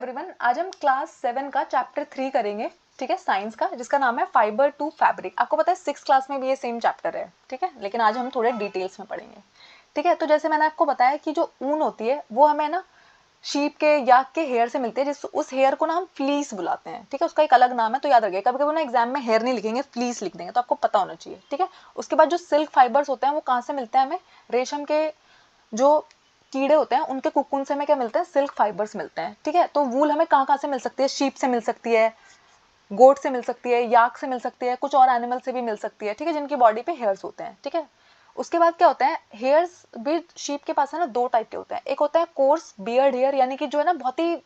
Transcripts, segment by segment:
Everyone, आज हम class 7 का चैप्टर 3 करेंगे। ठीक है, साइंस का, जिसका नाम है फाइबर टू फैब्रिक। आपको पता है 6 क्लास में भी ये सेम चैप्टर है। ठीक है, लेकिन आज हम थोड़े डिटेल्स में पढ़ेंगे। ठीक है, तो जैसे मैंने आपको बताया कि जो ऊन होती है वो हमें ना शीप के याक के हेयर से मिलती है, जिस उस हेयर को ना हम फ्लीस बुलाते हैं। ठीक है, उसका एक अलग नाम है, तो याद रखिए। कभी कभी ना एग्जाम में हेयर नहीं लिखेंगे, फ्लीस लिख देंगे, तो आपको पता होना चाहिए। ठीक है, उसके बाद जो सिल्क फाइबर्स होते हैं वो कहाँ से मिलते हैं हमें? रेशम के जो कीड़े होते हैं उनके कुकुन से हमें क्या मिलते हैं? सिल्क फाइबर्स मिलते हैं। ठीक है, तो वूल हमें कहाँ कहाँ से मिल सकती है? शीप से मिल सकती है, गोट से मिल सकती है, याक से मिल सकती है, कुछ और एनिमल से भी मिल सकती है। ठीक है, जिनकी बॉडी पे हेयर्स होते हैं। ठीक है, उसके बाद क्या होता है? हेयर्स भी शीप के पास है ना दो टाइप के होते हैं। एक होता है कोर्स बियर्ड हेयर, यानी कि जो है ना बहुत ही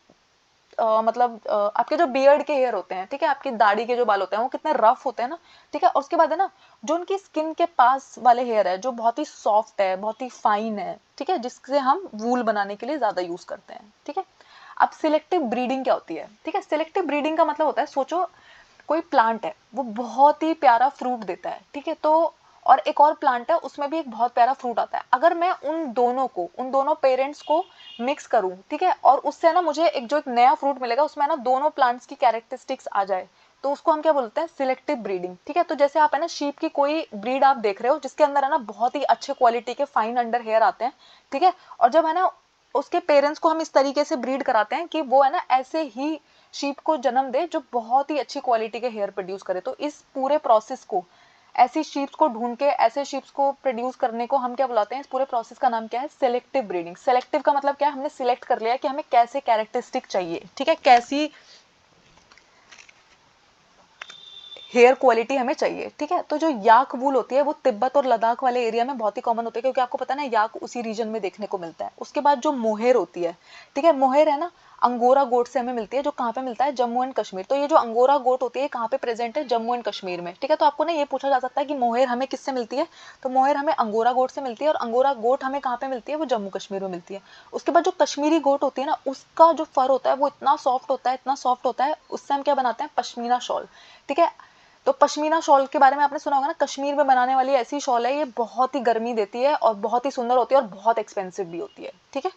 आपके जो बियर्ड के हेयर होते हैं, ठीक है, आपकी दाढ़ी के जो बाल होते हैं वो कितने रफ होते हैं ना। ठीक है, और उसके बाद है ना जो उनकी स्किन के पास वाले हेयर है जो बहुत ही सॉफ्ट है, बहुत ही फाइन है। ठीक है, जिससे हम वूल बनाने के लिए ज्यादा यूज करते हैं। ठीक है, अब सिलेक्टिव ब्रीडिंग क्या होती है? ठीक है, सिलेक्टिव ब्रीडिंग का मतलब होता है, सोचो कोई प्लांट है, वो बहुत ही प्यारा फ्रूट देता है। ठीक है, तो और एक और प्लांट है, उसमें भी एक बहुत प्यारा फ्रूट आता है। अगर मैं उन दोनों पेरेंट्स को मिक्स करूं, ठीक है, और उससे ना मुझे एक नया फ्रूट मिलेगा, उसमें ना दोनों प्लांट्स की कैरेक्टरिस्टिक्स आ जाए, तो उसको हम क्या बोलते हैं? Selective breeding. ठीक है, तो जैसे आप है ना शीप की कोई ब्रीड आप देख रहे हो जिसके अंदर है ना बहुत ही अच्छे क्वालिटी के फाइन अंडर हेयर आते हैं। ठीक है, और जब है ना उसके पेरेंट्स को हम इस तरीके से ब्रीड कराते हैं कि वो है ना ऐसे ही शीप को जन्म दे जो बहुत ही अच्छी क्वालिटी के हेयर प्रोड्यूस करे, तो इस पूरे प्रोसेस को, ऐसी शीप्स को ढूंढ के ऐसे शीप्स को प्रोड्यूस करने को हम क्या बुलाते हैं? इस पूरे प्रोसेस का नाम क्या है? Selective breeding. सिलेक्टिव का मतलब क्या है? हमने सिलेक्ट कर लिया कि हमें कैसे कैरेक्टरिस्टिक चाहिए। ठीक है, कैसी हेयर क्वालिटी हमें चाहिए। ठीक है, तो जो याक वूल होती है वो तिब्बत और लद्दाख वाले एरिया में बहुत ही कॉमन होती है, क्योंकि आपको पता है ना याक उसी रीजन में देखने को मिलता है। उसके बाद जो मोहेर होती है, ठीक है, मोहेर है ना अंगोरा गोट से हमें मिलती है, जो कहाँ पे मिलता है? जम्मू एंड कश्मीर। तो ये जो अंगोरा गोट होती है कहाँ पे प्रेजेंट है? जम्मू एंड कश्मीर में। ठीक है, तो आपको ना ये पूछा जा सकता है कि मोहेर हमें किससे मिलती है? तो मोहेर हमें अंगोरा गोट से मिलती है, और अंगोरा गोट हमें कहाँ पे मिलती है? वो जम्मू कश्मीर में मिलती है। उसके बाद जो कश्मीरी गोट होती है ना, उसका जो फर होता है वो इतना सॉफ्ट होता है, इतना सॉफ्ट होता है, उससे हम क्या बनाते हैं? पश्मीना शॉल। ठीक है, तो पश्मीना शॉल के बारे में आपने सुना होगा ना, कश्मीर में बनाने वाली ऐसी शॉल है, ये बहुत ही गर्मी देती है और बहुत ही सुंदर होती है और बहुत एक्सपेंसिव भी होती है। ठीक है,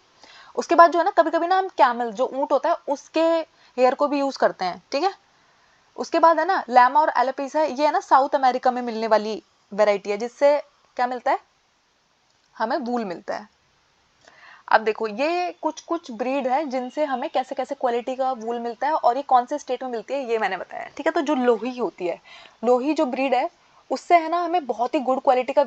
उसके बाद जो है ना कभी कभी ना हम कैमल, जो ऊंट होता है, उसके हेयर को भी यूज करते हैं। ठीक है, उसके बाद है ना लैमा और एलोपीस है, ये है ना साउथ अमेरिका में मिलने वाली वेराइटी है, जिससे क्या मिलता है? हमें वूल मिलता है। अब देखो, ये कुछ कुछ ब्रीड है जिनसे हमें कैसे कैसे क्वालिटी का वूल मिलता है, और ये कौन से स्टेट में मिलती है ये मैंने बताया। ठीक है, तो जो लोही होती है, लोही जो ब्रीड है, उससे है ना हमें बहुत ही गुड क्वालिटी का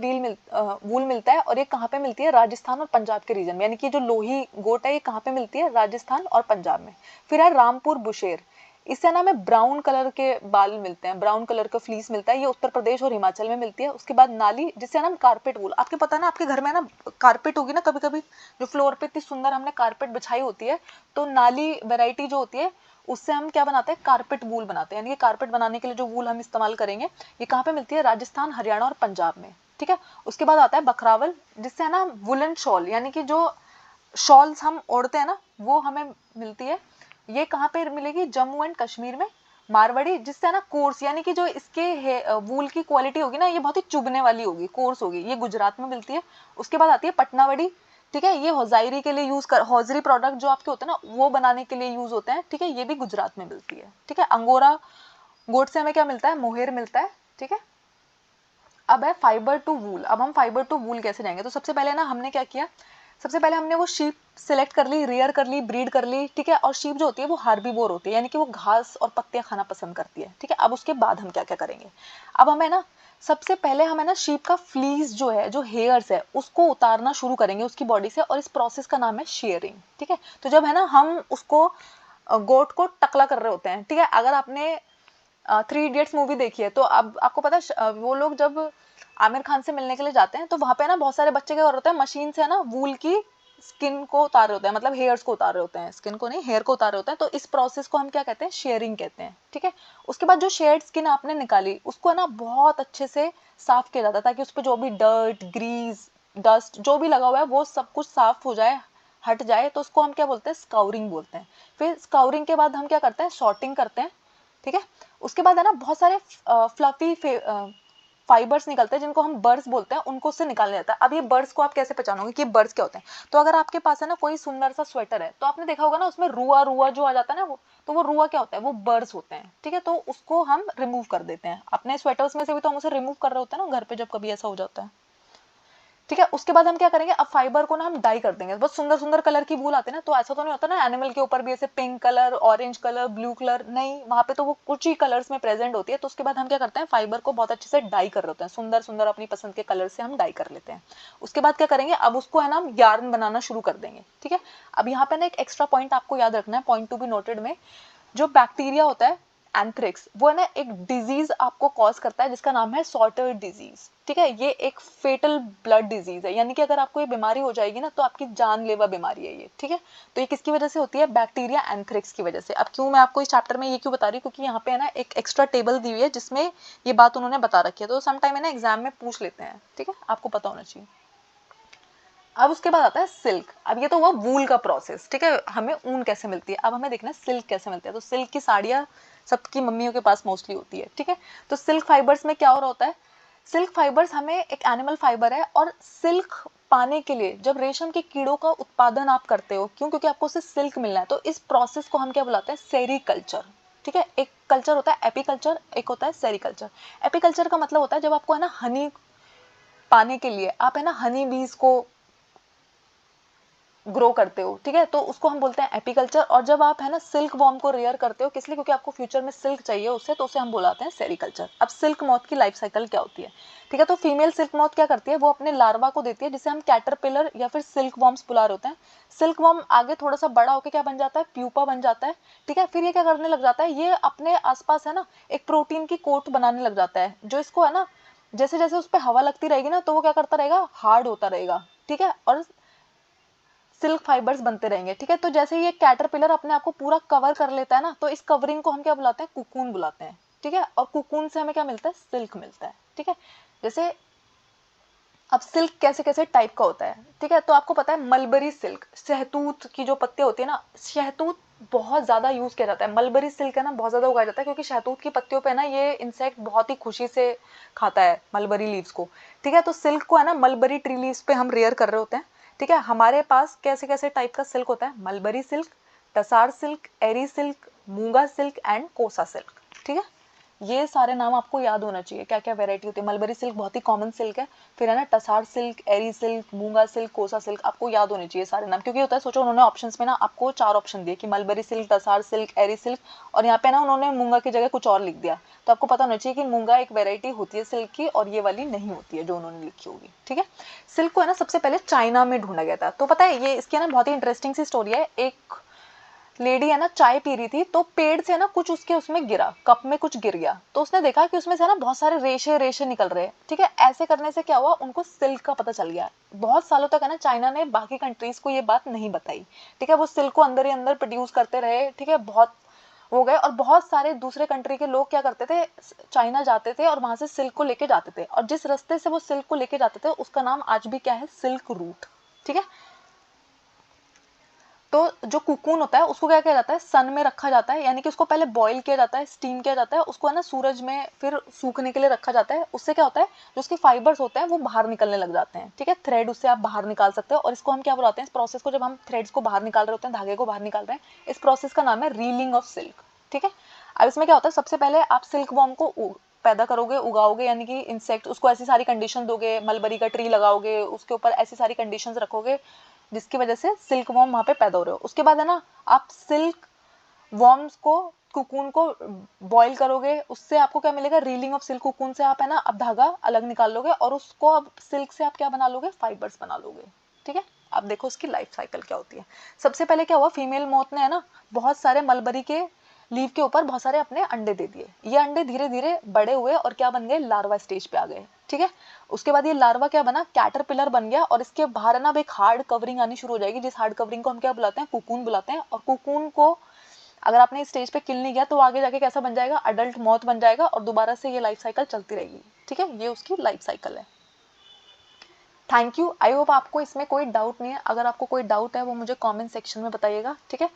वूल मिलता है, और ये कहाँ पे मिलती है? राजस्थान और पंजाब के रीजन में। यानी कि जो लोही गोट है ये कहाँ पे मिलती है? राजस्थान और पंजाब में। फिर है रामपुर बुशेर, इससे ना हमें ब्राउन कलर के बाल मिलते हैं, ब्राउन कलर का फ्लीस मिलता है, ये उत्तर प्रदेश और हिमाचल में मिलती है। उसके बाद नाली, जिससे ना हम कारपेट वूल, आपके पता ना आपके घर में ना कारपेट होगी ना, कभी कभी जो फ्लोर पे इतनी सुंदर हमने कारपेट बिछाई होती है, तो नाली वैरायटी जो होती है उससे हम क्या बनाते हैं? कारपेट वूल बनाते हैं। यानी कि कारपेट बनाने के लिए जो वूल हम इस्तेमाल करेंगे, ये कहाँ पे मिलती है? राजस्थान, हरियाणा और पंजाब में। ठीक है, उसके बाद आता है बकरावल, जिससे है ना वुलन शॉल, यानी कि जो शॉल्स हम ओढ़ते हैं ना, वो हमें मिलती है। ये कहाँ पे मिलेगी? जम्मू एंड कश्मीर में। मारवाड़ी, जिससे है ना कोर्स, यानी कि जो इसके वूल की क्वालिटी होगी ना, ये बहुत ही चुभने वाली होगी, कोर्स होगी, ये गुजरात में मिलती है। उसके बाद आती है पटनावड़ी। ठीक है, ये हौजारी के लिए हौजरी प्रोडक्ट जो आपके होते हैं ना, वो बनाने के लिए यूज होते हैं। ठीक है, ये भी गुजरात में मिलती है। ठीक है, अंगोरा गोट से हमें क्या मिलता है? मोहेर मिलता है। ठीक है, अब है फाइबर टू वूल। अब हम फाइबर टू वूल कैसे जाएंगे? तो सबसे पहले ना हमने क्या किया, सबसे पहले हमने वो शीप सेलेक्ट कर ली, रियर कर ली, ब्रीड कर ली। ठीक है, और शीप जो होती है वो हार्बीवोर होती है, यानी कि वो घास और पत्तियां खाना पसंद करती है। ठीक है, अब उसके बाद हम क्या क्या करेंगे? अब हमें ना सबसे पहले हमें ना शीप का फ्लीस जो है, जो हेयर्स है, उसको उतारना शुरू करेंगे उसकी बॉडी से, और इस प्रोसेस का नाम है शेयरिंग। ठीक है, तो जब है ना हम उसको गोट को टकला कर रहे होते हैं, ठीक है, अगर आपने 3 इडियट्स मूवी देखी है, तो अब आपको पता है वो लोग जब आमिर खान से मिलने के लिए जाते हैं, तो वहां पे ना बहुत सारे बच्चे क्या कर रहे होते हैं? मशीन से ना वूल की स्किन को उतार रहे होते हैं, मतलब हेयर्स को उतार रहे होते हैं, स्किन को नहीं, हेयर को उतार रहे होते हैं। तो इस प्रोसेस को हम क्या कहते हैं? शेयरिंग कहते हैं। ठीक है, उसके बाद जो शेयर्ड स्किन आपने निकाली, उसको है ना बहुत अच्छे से साफ किया जाता है, ताकि उस पर जो भी डर्ट, ग्रीस, डस्ट जो भी लगा हुआ है वो सब कुछ साफ हो जाए, हट जाए। तो उसको हम क्या बोलते हैं? स्काउरिंग बोलते हैं। फिर स्काउरिंग के बाद हम क्या करते हैं? सॉर्टिंग करते हैं। ठीक है, उसके बाद है ना बहुत सारे फ्लफी फाइबर्स निकलते हैं जिनको हम बर्ड्स बोलते हैं, उनको उससे निकालने जाता है। अब ये बर्ड्स को आप कैसे पहचानोगे कि बर्ड्स क्या होते हैं? तो अगर आपके पास है ना कोई सुंदर सा स्वेटर है, तो आपने देखा होगा ना उसमें रुआ रुआ जो आ जाता है ना, वो तो वो रुआ क्या होता है? वो बर्ड्स होते हैं, ठीक है। तो उसको हम रिमूव कर देते हैं। अपने स्वेटर्स में से भी तो हम उसे रिमूव कर रहे होते हैं ना घर पे जब कभी ऐसा हो जाता है, ठीक है। उसके बाद हम क्या करेंगे, अब फाइबर को ना हम डाई कर देंगे। बहुत सुंदर सुंदर कलर की वूल आते हैं ना, तो ऐसा तो नहीं होता ना एनिमल के ऊपर भी ऐसे pink colour, orange colour, blue colour, नहीं, वहां पे तो वो कुछ ही कलर्स में प्रेजेंट होती है। तो उसके बाद हम क्या करते हैं, फाइबर को बहुत अच्छे से डाई कर लेते हैं, सुंदर सुंदर अपनी पसंद के कलर से हम डाई कर लेते हैं। उसके बाद क्या करेंगे, अब उसको है ना हम यार्न बनाना शुरू कर देंगे, ठीक है। अब यहाँ पे ना एक एक्स्ट्रा पॉइंट आपको याद रखना है, पॉइंट टू बी नोटेड में, जो बैक्टीरिया होता है एंथ्रेक्स, वो है ना एक डिजीज आपको कॉज करता है जिसका नाम है सॉर्टर डिजीज, ठीक है। ये एक फेटल ब्लड डिजीज है, यानी कि अगर आपको ये बीमारी हो जाएगी ना तो आपकी जानलेवा बीमारी है ये, ठीक है। तो ये किसकी वजह से होती है? बैक्टीरिया एंथ्रेक्स की वजह से। अब क्यों मैं आपको इस चैप्टर में ये क्यों बता रही हूँ, क्योंकि यहाँ पे है ना एक एक्स्ट्रा टेबल दी हुई है जिसमें ये बात उन्होंने बता रखी है, तो समटाइम है ना एग्जाम में पूछ लेते हैं, ठीक है, आपको पता होना चाहिए। अब उसके बाद आता है सिल्क। अब ये तो हुआ वूल का प्रोसेस, ठीक है, हमें ऊन कैसे मिलती है। अब हमें देखना है सिल्क कैसे मिलती है। तो सिल्क की साड़ियाँ सबकी मम्मियों के पास मोस्टली होती है, ठीक है। तो सिल्क फाइबर्स में क्या हो रहा होता है, सिल्क फाइबर्स हमें एक एनिमल फाइबर है, और सिल्क पाने के लिए जब रेशम के कीड़ों का उत्पादन आप करते हो, क्यों? क्योंकि आपको उससे सिल्क मिलना है, तो इस प्रोसेस को हम क्या बुलाते हैं? सेरीकल्चर, ठीक है। एक कल्चर होता है एपीकल्चर, एक होता है सेरीकल्चर। एपीकल्चर का मतलब होता है जब आपको है ना हनी पाने के लिए आप है ना हनी बीज को ग्रो करते हो, ठीक है, तो उसको हम बोलते हैं एपीकल्चर। और जब आप है ना सिल्क वॉर्म को रेयर करते हो, किस लिए? क्योंकि आपको फ्यूचर में सिल्क चाहिए उससे, तो उसे हम बुलाते हैं सेरीकल्चर। अब सिल्क मॉथ की लाइफ साइकिल क्या होती है, ठीक है। तो फीमेल सिल्क मॉथ क्या करती है, वो अपने लार्वा को देती है, जिसे हम कैटरपिलर या फिर सिल्क वॉर्म्स बुला रहे होते हैं। सिल्क वॉर्म आगे थोड़ा सा बड़ा होकर क्या बन जाता है? प्यूपा बन जाता है, ठीक है। फिर ये क्या करने लग जाता है, ये अपने आसपास है ना एक प्रोटीन की कोट बनाने लग जाता है, जो इसको है ना जैसे जैसे उस पर हवा लगती रहेगी ना, तो वो क्या करता रहेगा? हार्ड होता रहेगा, ठीक है, और सिल्क फाइबर्स बनते रहेंगे, ठीक है। तो जैसे ये कैटरपिलर अपने आप को पूरा कवर कर लेता है ना, तो इस कवरिंग को हम क्या बुलाते हैं? कुकून बुलाते हैं, ठीक है। और कुकून से हमें क्या मिलता है? सिल्क मिलता है, ठीक है। जैसे अब सिल्क कैसे कैसे टाइप का होता है, ठीक है। तो आपको पता है मलबरी सिल्क, शहतूत की जो पत्ते होती है ना, शहतूत बहुत ज्यादा यूज किया जाता है। मलबरी सिल्क है ना बहुत ज्यादा उगाया जाता है, क्योंकि शहतूत की पत्तियों पे ना ये इंसेक्ट बहुत ही खुशी से खाता है मलबरी लीव्स को, ठीक है। तो सिल्क को है ना मलबरी ट्री लीव्स पे हम रेयर कर रहे होते हैं, ठीक है। हमारे पास कैसे कैसे टाइप का सिल्क होता है? मलबरी सिल्क, टसार सिल्क, एरी सिल्क, मूंगा सिल्क एंड कोसा सिल्क, ठीक है। ये सारे नाम आपको याद होना चाहिए, क्या क्या वैरायटी होती है। मलबरी सिल्क बहुत ही कॉमन सिल्क है, फिर है ना टसार सिल्क, एरी सिल्क, मूंगा सिल्क, कोसा सिल्क, आपको याद होने चाहिए सारे नाम। क्योंकि होता है, सोचो उन्होंने ऑप्शंस में ना आपको 4 ऑप्शन दिए कि मलबरी सिल्क, टसार सिल्क, एरी सिल्क, और यहाँ पे ना उन्होंने मूंगा की जगह कुछ और लिख दिया। तो आपको पता होना चाहिए कि मूंगा एक वेरायटी होती है सिल्क की, और ये वाली नहीं होती है जो उन्होंने लिखी होगी, ठीक है। सिल्क को है ना सबसे पहले चाइना में ढूंढा गया था। तो पता है ये इसकी ना बहुत ही इंटरेस्टिंग सी स्टोरी है। एक लेडी है ना चाय पी रही थी, तो पेड़ से ना कुछ उसके उसमें गिरा, कप में कुछ गिर गया, तो उसने देखा कि उसमें से ना बहुत सारे रेशे रेशे निकल रहे हैं, ठीक है। ऐसे करने से क्या हुआ, उनको सिल्क का पता चल गया। बहुत सालों तक है ना चाइना ने बाकी कंट्रीज को ये बात नहीं बताई, ठीक है। वो सिल्क को अंदर ही अंदर प्रोड्यूस करते रहे, ठीक है, बहुत हो गए। और बहुत सारे दूसरे कंट्री के लोग क्या करते थे, चाइना जाते थे और वहां से सिल्क को लेके जाते थे, और जिस रास्ते से वो सिल्क को लेके जाते थे उसका नाम आज भी क्या है? सिल्क रूट, ठीक है। तो जो कुकून होता है उसको क्या किया जाता है? सन में रखा जाता है, यानी कि उसको पहले बॉईल किया जाता है, स्टीम किया जाता है, उसको है ना सूरज में फिर सूखने के लिए रखा जाता है। उससे क्या होता है, जो उसके फाइबर्स होते हैं वो बाहर निकलने लग जाते हैं, ठीक है। थ्रेड उससे आप बाहर निकाल सकते हो, और इसको हम क्या बुलाते हैं? इस प्रोसेस को, जब हम थ्रेड्स को बाहर निकाल रहे होते हैं, धागे को बाहर निकाल रहे हैं, इस प्रोसेस का नाम है रीलिंग ऑफ सिल्क, ठीक है। अब इसमें क्या होता है, सबसे पहले आप सिल्क वॉर्म को पैदा करोगे, उगाओगे, यानी कि इंसेक्ट, उसको ऐसी सारी कंडीशन दोगे, मलबरी का ट्री लगाओगे, उसके ऊपर ऐसी सारी कंडीशंस रखोगे जिसकी वजह से सिल्क वॉर्म वहां पे पैदा हो रहे हो। उसके बाद है ना आप सिल्क वॉर्म्स को, कुकून को बॉईल करोगे, उससे आपको क्या मिलेगा? Railing of silk. कुकून से आप है ना अब धागा अलग निकाल लोगे, और उसको अब सिल्क से आप क्या बना लोगे? फाइबर्स बना लोगे, ठीक है। अब देखो उसकी लाइफ साइकिल क्या होती है। सबसे पहले क्या हुआ, फीमेल मौत ने है ना बहुत सारे मलबरी के लीव के ऊपर बहुत सारे अपने अंडे दे दिए। ये अंडे धीरे धीरे बड़े हुए और क्या बन गए? लार्वा स्टेज पे आ गए, ठीक है। उसके बाद ये लार्वा क्या बना? कैटरपिलर बन गया, और इसके बाहर है ना अब एक हार्ड कवरिंग आनी शुरू हो जाएगी, जिस हार्ड कवरिंग को हम क्या बुलाते हैं? कुकून बुलाते हैं। और कुकून को अगर आपने इस स्टेज पे किल नहीं किया तो आगे जाके कैसा बन जाएगा? अडल्ट मौत बन जाएगा, और दोबारा से ये लाइफ साइकिल चलती रहेगी, ठीक है। ये उसकी लाइफ साइकिल है। थैंक यू, आई होप आपको इसमें कोई डाउट नहीं है। अगर आपको कोई डाउट है वो मुझे कमेंट सेक्शन में बताइएगा, ठीक है।